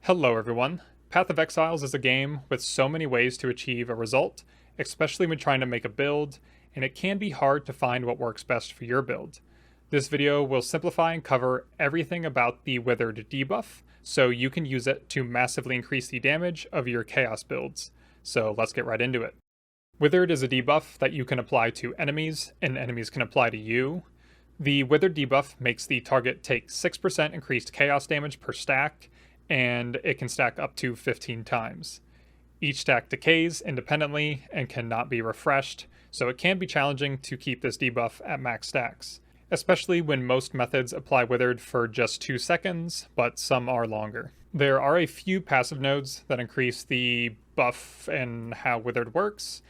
Hello everyone. Path of Exiles is a game with so many ways to achieve a result, especially when trying to make a build, and it can be hard to find what works best for your build. This video will simplify and cover everything about the Withered debuff, so you can use it to massively increase the damage of your Chaos builds. So let's get right into it. Withered is a debuff that you can apply to enemies, and enemies can apply to you. The Withered debuff makes the target take 6% increased Chaos damage per stack, and it can stack up to 15 times. Each stack decays independently and cannot be refreshed, so it can be challenging to keep this debuff at max stacks, especially when most methods apply Withered for just 2 seconds, but some are longer. There are a few passive nodes that increase the buff and how Withered works.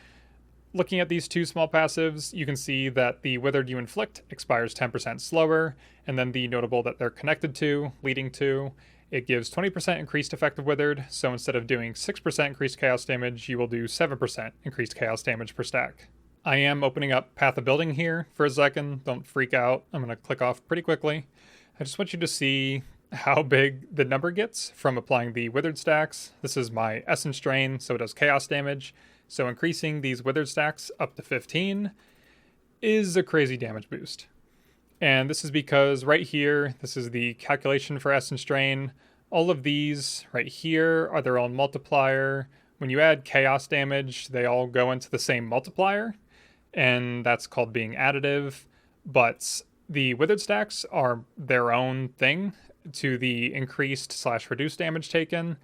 Looking at these two small passives, you can see that the Withered you inflict expires 10% slower, and then the notable that they're connected to, leading to, it gives 20% increased effective Withered, so instead of doing 6% increased chaos damage, you will do 7% increased chaos damage per stack. I am opening up Path of Building here for a second, don't freak out, I'm going to click off pretty quickly. I just want you to see how big the number gets from applying the Withered stacks. This is my Essence Drain, so it does chaos damage, so increasing these Withered stacks up to 15 is a crazy damage boost. And this is because right here, this is the calculation for Essence Drain. All of these right here are their own multiplier. When you add chaos damage, they all go into the same multiplier, and that's called being additive. But the Withered stacks are their own thing to the increased/reduced damage taken.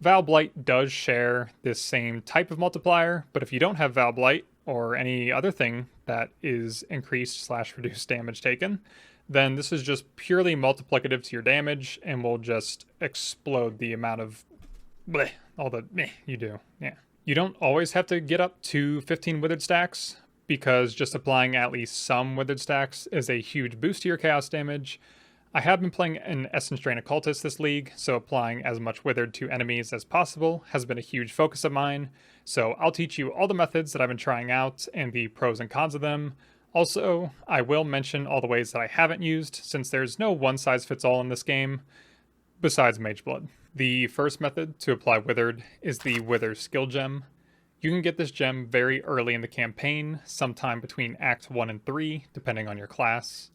Val Blight does share this same type of multiplier, but if you don't have Val Blight, or any other thing that is increased/reduced damage taken, then this is just purely multiplicative to your damage and will just explode the amount of all the you do. Yeah. You don't always have to get up to 15 Withered stacks, because just applying at least some Withered stacks is a huge boost to your chaos damage. I have been playing an Essence Drain Occultist this league, so applying as much Withered to enemies as possible has been a huge focus of mine, so I'll teach you all the methods that I've been trying out and the pros and cons of them. Also, I will mention all the ways that I haven't used, since there's no one-size-fits-all in this game, besides Mageblood. The first method to apply Withered is the Wither skill gem. You can get this gem very early in the campaign, sometime between Act 1 and 3, depending on your class.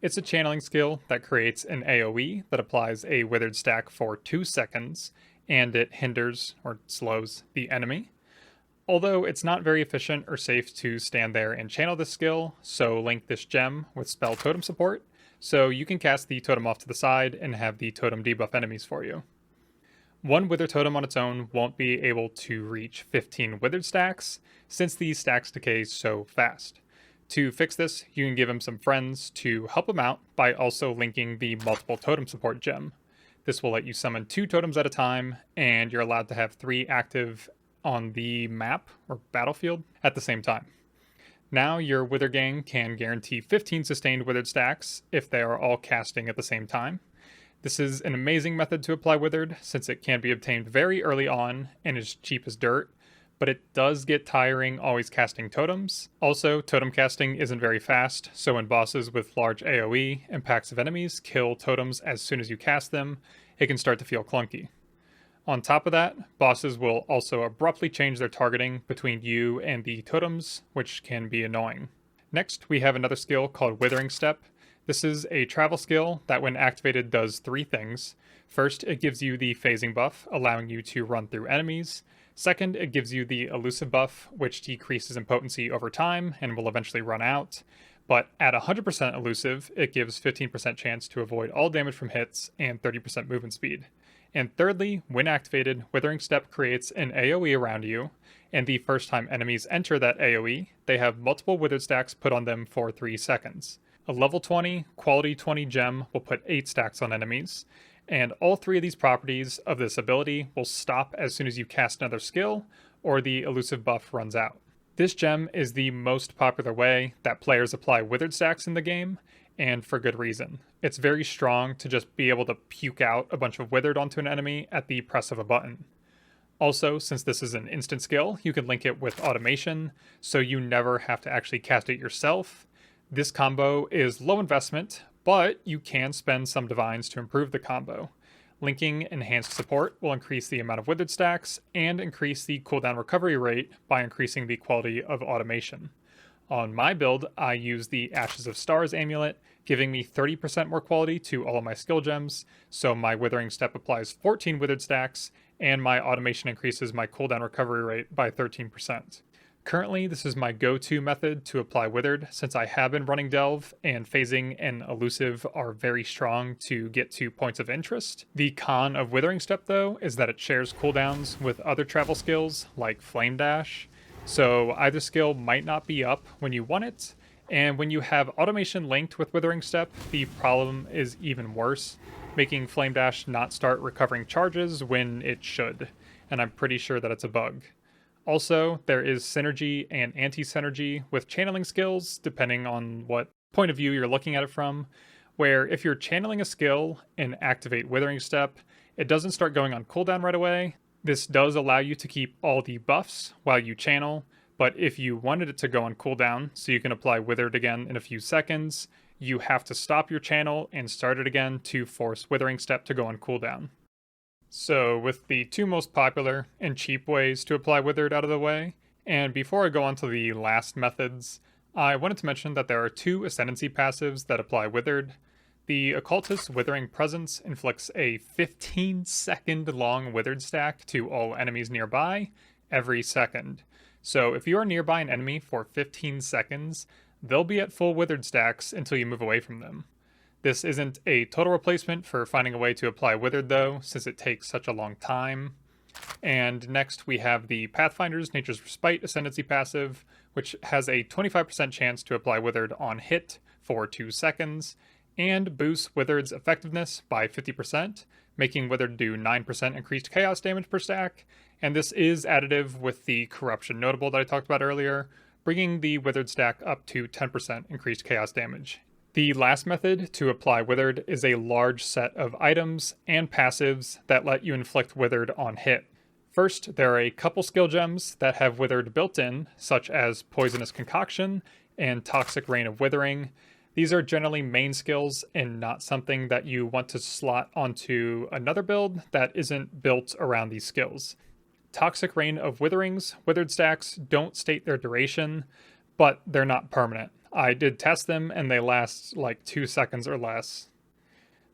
It's a channeling skill that creates an AoE that applies a Withered stack for 2 seconds, and it hinders or slows the enemy. Although it's not very efficient or safe to stand there and channel this skill, so link this gem with spell totem support, so you can cast the totem off to the side and have the totem debuff enemies for you. One Wither totem on its own won't be able to reach 15 Withered stacks, since these stacks decay so fast. To fix this, you can give him some friends to help him out by also linking the multiple totem support gem. This will let you summon 2 totems at a time, and you're allowed to have 3 active on the map or battlefield at the same time. Now your Wither gang can guarantee 15 sustained Withered stacks if they are all casting at the same time. This is an amazing method to apply Withered, since it can be obtained very early on and is cheap as dirt, but it does get tiring always casting totems. Also, totem casting isn't very fast, so when bosses with large AoE and packs of enemies kill totems as soon as you cast them, it can start to feel clunky. On top of that, bosses will also abruptly change their targeting between you and the totems, which can be annoying. Next, we have another skill called Withering Step. This is a travel skill that when activated does 3 things. First, it gives you the phasing buff, allowing you to run through enemies. Second, it gives you the elusive buff, which decreases in potency over time and will eventually run out. But at 100% elusive, it gives 15% chance to avoid all damage from hits and 30% movement speed. And thirdly, when activated, Withering Step creates an AoE around you, and the first time enemies enter that AoE, they have multiple Withered stacks put on them for 3 seconds. A level 20, quality 20 gem will put 8 stacks on enemies, and all 3 of these properties of this ability will stop as soon as you cast another skill or the elusive buff runs out. This gem is the most popular way that players apply Withered stacks in the game, and for good reason. It's very strong to just be able to puke out a bunch of Withered onto an enemy at the press of a button. Also, since this is an instant skill, you can link it with automation, so you never have to actually cast it yourself. This combo is low investment, but you can spend some divines to improve the combo. Linking enhanced support will increase the amount of withered stacks and increase the cooldown recovery rate by increasing the quality of automation. On my build, I use the Ashes of Stars amulet, giving me 30% more quality to all of my skill gems, so my Withering Step applies 14 withered stacks, and my automation increases my cooldown recovery rate by 13%. Currently, this is my go-to method to apply Withered, since I have been running Delve, and Phasing and Elusive are very strong to get to points of interest. The con of Withering Step, though, is that it shares cooldowns with other travel skills, like Flame Dash, so either skill might not be up when you want it, and when you have automation linked with Withering Step, the problem is even worse, making Flame Dash not start recovering charges when it should, and I'm pretty sure that it's a bug. Also, there is synergy and anti-synergy with channeling skills, depending on what point of view you're looking at it from, where if you're channeling a skill and activate Withering Step, it doesn't start going on cooldown right away. This does allow you to keep all the buffs while you channel, but if you wanted it to go on cooldown, so you can apply Withered again in a few seconds, you have to stop your channel and start it again to force Withering Step to go on cooldown. So with the two most popular and cheap ways to apply Withered out of the way, and before I go on to the last methods, I wanted to mention that there are two Ascendancy passives that apply Withered. The Occultist Withering Presence inflicts a 15-second long Withered stack to all enemies nearby every second. So if you are nearby an enemy for 15 seconds, they'll be at full Withered stacks until you move away from them. This isn't a total replacement for finding a way to apply Withered though, since it takes such a long time. And next we have the Pathfinder's Nature's Respite Ascendancy passive, which has a 25% chance to apply Withered on hit for 2 seconds, and boosts Withered's effectiveness by 50%, making Withered do 9% increased chaos damage per stack, and this is additive with the Corruption Notable that I talked about earlier, bringing the Withered stack up to 10% increased chaos damage. The last method to apply Withered is a large set of items and passives that let you inflict Withered on hit. First, there are a couple skill gems that have Withered built in, such as Poisonous Concoction and Toxic Rain of Withering. These are generally main skills and not something that you want to slot onto another build that isn't built around these skills. Toxic Rain of Withering's Withered stacks don't state their duration, but they're not permanent. I did test them and they last like 2 seconds or less.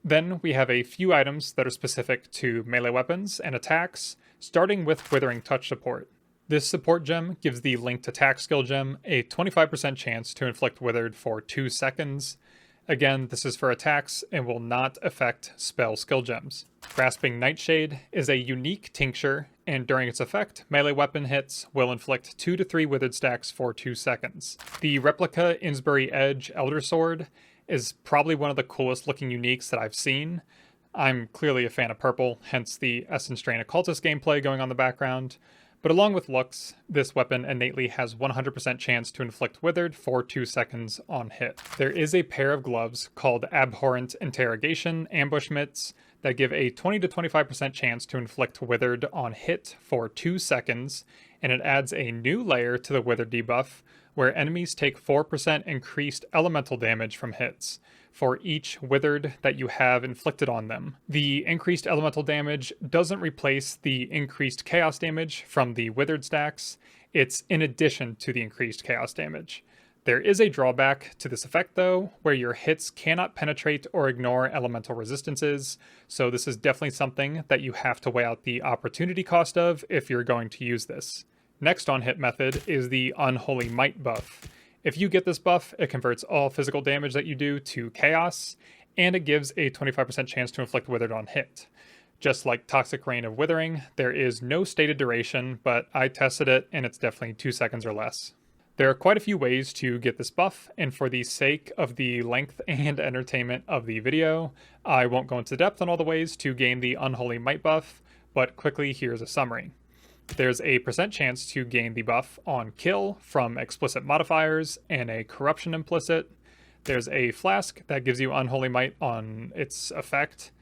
Then we have a few items that are specific to melee weapons and attacks, starting with Withering Touch support. This support gem gives the linked attack skill gem a 25% chance to inflict Withered for 2 seconds. Again, this is for attacks and will not affect spell skill gems. Grasping Nightshade is a unique tincture, and during its effect, melee weapon hits will inflict 2 to 3 Withered stacks for 2 seconds. The replica Innsbury Edge Elder Sword is probably one of the coolest looking uniques that I've seen. I'm clearly a fan of purple, hence the Essence Strain Occultist gameplay going on in the background. But along with looks, this weapon innately has 100% chance to inflict Withered for 2 seconds on hit. There is a pair of gloves called Abhorrent Interrogation Ambush Mitts that give a 20 to 25% chance to inflict Withered on hit for 2 seconds, and it adds a new layer to the Withered debuff, where enemies take 4% increased elemental damage from hits for each Withered that you have inflicted on them. The increased elemental damage doesn't replace the increased chaos damage from the Withered stacks, it's in addition to the increased chaos damage. There is a drawback to this effect though, where your hits cannot penetrate or ignore elemental resistances, so this is definitely something that you have to weigh out the opportunity cost of if you're going to use this. Next on hit method is the Unholy Might buff. If you get this buff, it converts all physical damage that you do to chaos, and it gives a 25% chance to inflict Withered on hit. Just like Toxic Rain of Withering, there is no stated duration, but I tested it and it's definitely 2 seconds or less. There are quite a few ways to get this buff, and for the sake of the length and entertainment of the video, I won't go into depth on all the ways to gain the Unholy Might buff, but quickly here's a summary. There's a percent chance to gain the buff on kill from explicit modifiers and a corruption implicit. There's a flask that gives you Unholy Might on its effect.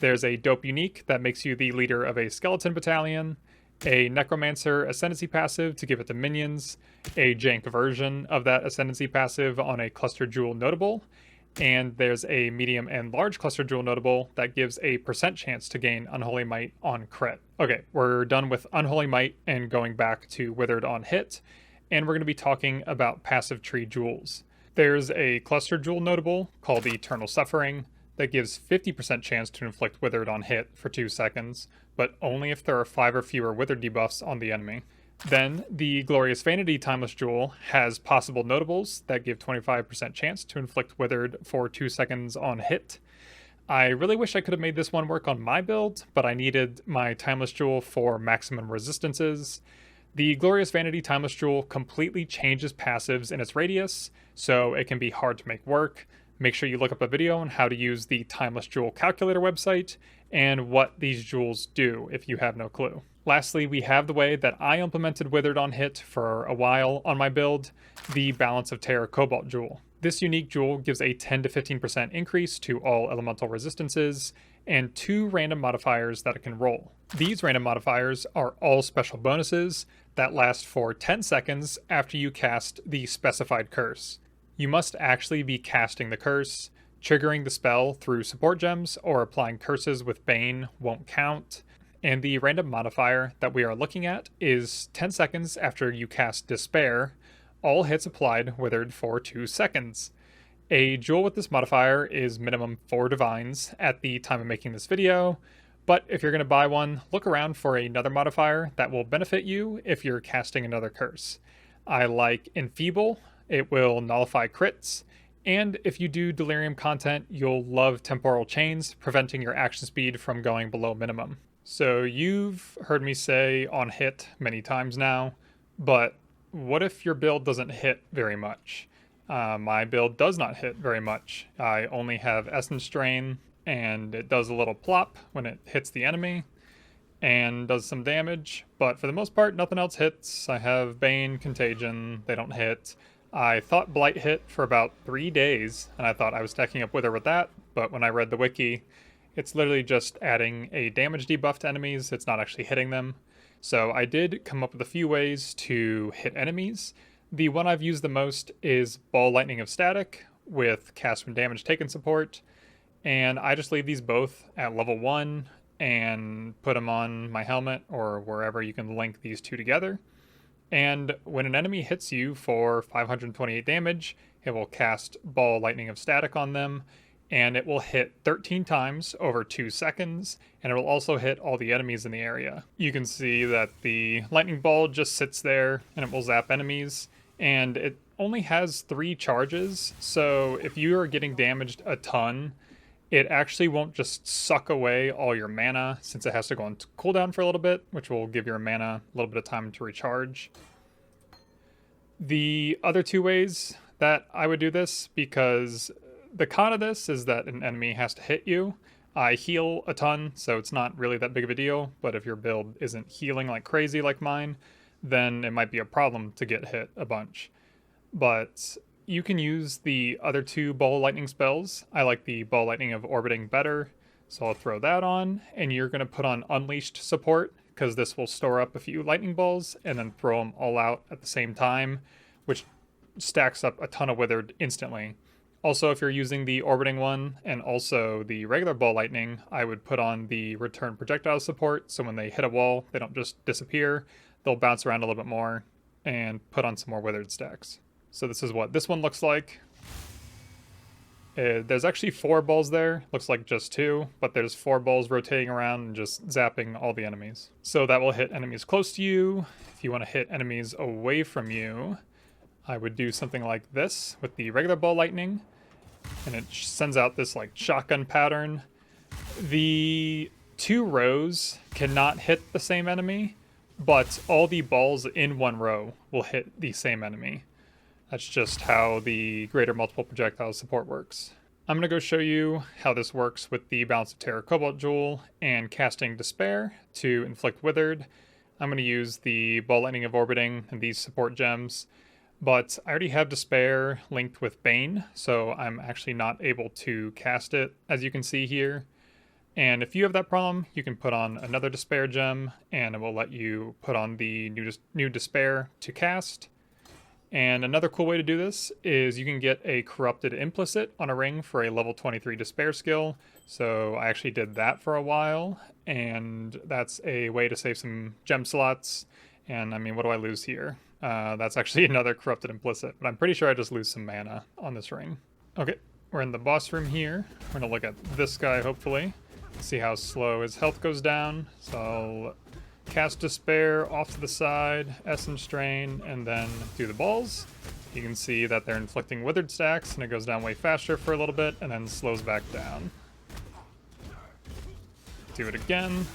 There's a dope unique that makes you the leader of a skeleton battalion. A Necromancer Ascendancy passive to give it to minions. A jank version of that Ascendancy passive on a Cluster Jewel notable. And there's a medium and large cluster jewel notable that gives a % chance to gain Unholy Might on crit. Okay, we're done with Unholy Might and going back to Withered on hit, and we're going to be talking about passive tree jewels. There's a cluster jewel notable called Eternal Suffering that gives 50% chance to inflict Withered on hit for 2 seconds, but only if there are 5 or fewer Withered debuffs on the enemy. Then, the Glorious Vanity Timeless Jewel has possible notables that give 25% chance to inflict Withered for 2 seconds on hit. I really wish I could have made this one work on my build, but I needed my Timeless Jewel for maximum resistances. The Glorious Vanity Timeless Jewel completely changes passives in its radius, so it can be hard to make work. Make sure you look up a video on how to use the Timeless Jewel Calculator website and what these jewels do if you have no clue. Lastly, we have the way that I implemented Withered on hit for a while on my build, the Balance of Terror Cobalt Jewel. This unique jewel gives a 10 to 15% increase to all elemental resistances and 2 random modifiers that it can roll. These random modifiers are all special bonuses that last for 10 seconds after you cast the specified curse. You must actually be casting the curse. Triggering the spell through support gems or applying curses with Bane won't count. And the random modifier that we are looking at is 10 seconds after you cast Despair, all hits applied withered for 2 seconds. A jewel with this modifier is minimum 4 divines at the time of making this video, but if you're going to buy one, look around for another modifier that will benefit you if you're casting another curse. I like Enfeeble, it will nullify crits, and if you do Delirium content, you'll love Temporal Chains, preventing your action speed from going below minimum. So you've heard me say on hit many times now, but what if your build doesn't hit very much? My build does not hit very much. I only have Essence Drain, and it does a little plop when it hits the enemy, and does some damage, but for the most part, nothing else hits. I have Bane, Contagion, they don't hit. I thought Blight hit for about 3 days, and I thought I was stacking up Wither with that, but when I read the wiki, it's literally just adding a damage debuff to enemies, it's not actually hitting them. So I did come up with a few ways to hit enemies. The one I've used the most is Ball Lightning of Static with cast when damage taken support, and I just leave these both at level 1 and put them on my helmet or wherever you can link these two together. And when an enemy hits you for 528 damage, it will cast Ball Lightning of Static on them, and it will hit 13 times over 2 seconds, and it will also hit all the enemies in the area. You can see that the lightning ball just sits there and it will zap enemies, and it only has 3 charges, so if you are getting damaged a ton, it actually won't just suck away all your mana, since it has to go on cooldown for a little bit, which will give your mana a little bit of time to recharge. The other 2 ways that I would do this, because the con of this is that an enemy has to hit you. I heal a ton, so it's not really that big of a deal, but if your build isn't healing like crazy like mine, then it might be a problem to get hit a bunch. But you can use the other 2 Ball Lightning spells. I like the Ball Lightning of Orbiting better, so I'll throw that on, and you're going to put on Unleashed support, because this will store up a few lightning balls and then throw them all out at the same time, which stacks up a ton of Withered instantly. Also, if you're using the Orbiting one and also the regular Ball Lightning, I would put on the Return Projectile support, so when they hit a wall, they don't just disappear, they'll bounce around a little bit more, and put on some more Withered stacks. So this is what this one looks like. There's actually 4 balls there, looks like just 2, but there's 4 balls rotating around and just zapping all the enemies. So that will hit enemies close to you. If you want to hit enemies away from you, I would do something like this with the regular Ball Lightning, and it sends out this like shotgun pattern. The 2 rows cannot hit the same enemy, but all the balls in 1 row will hit the same enemy. That's just how the greater multiple projectile support works. I'm going to go show you how this works with the Balance of Terror Cobalt Jewel and casting Despair to inflict Withered. I'm going to use the Ball Lightning of Orbiting and these support gems, but I already have Despair linked with Bane, so I'm actually not able to cast it, as you can see here. And if you have that problem, you can put on another Despair gem, and it will let you put on the new Despair to cast. And another cool way to do this is you can get a Corrupted Implicit on a ring for a level 23 Despair skill. So I actually did that for a while, and that's a way to save some gem slots. And I mean, what do I lose here? That's actually another Corrupted Implicit, but I'm pretty sure I just lose some mana on this ring. Okay, we're in the boss room here. We're gonna look at this guy, hopefully. See how slow his health goes down. So I'll cast Despair off to the side, Essence Strain, and then do the balls. You can see that they're inflicting Withered stacks, and it goes down way faster for a little bit, and then slows back down. Do it again.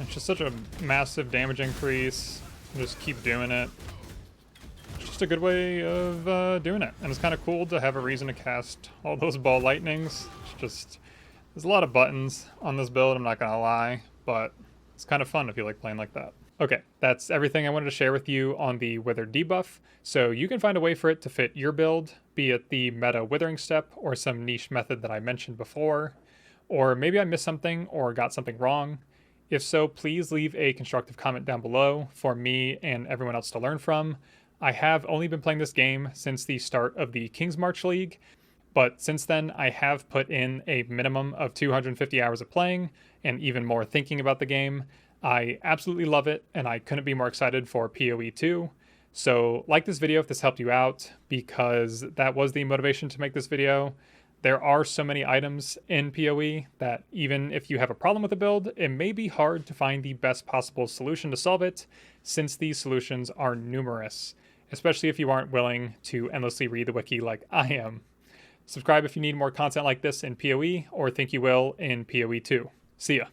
It's just such a massive damage increase. Just keep doing it. It's just a good way of doing it. And it's kind of cool to have a reason to cast all those ball lightnings. It's just, there's a lot of buttons on this build, I'm not gonna lie, but it's kind of fun if you like playing like that. Okay, that's everything I wanted to share with you on the Withered debuff. So you can find a way for it to fit your build, be it the meta Withering Step or some niche method that I mentioned before. Or maybe I missed something or got something wrong. If so, please leave a constructive comment down below for me and everyone else to learn from. I have only been playing this game since the start of the King's March League, but since then I have put in a minimum of 250 hours of playing and even more thinking about the game. I absolutely love it, and I couldn't be more excited for PoE 2. So like this video if this helped you out, because that was the motivation to make this video. There are so many items in PoE that even if you have a problem with a build, it may be hard to find the best possible solution to solve it, since these solutions are numerous, especially if you aren't willing to endlessly read the wiki like I am. Subscribe if you need more content like this in PoE, or think you will in PoE 2. See ya.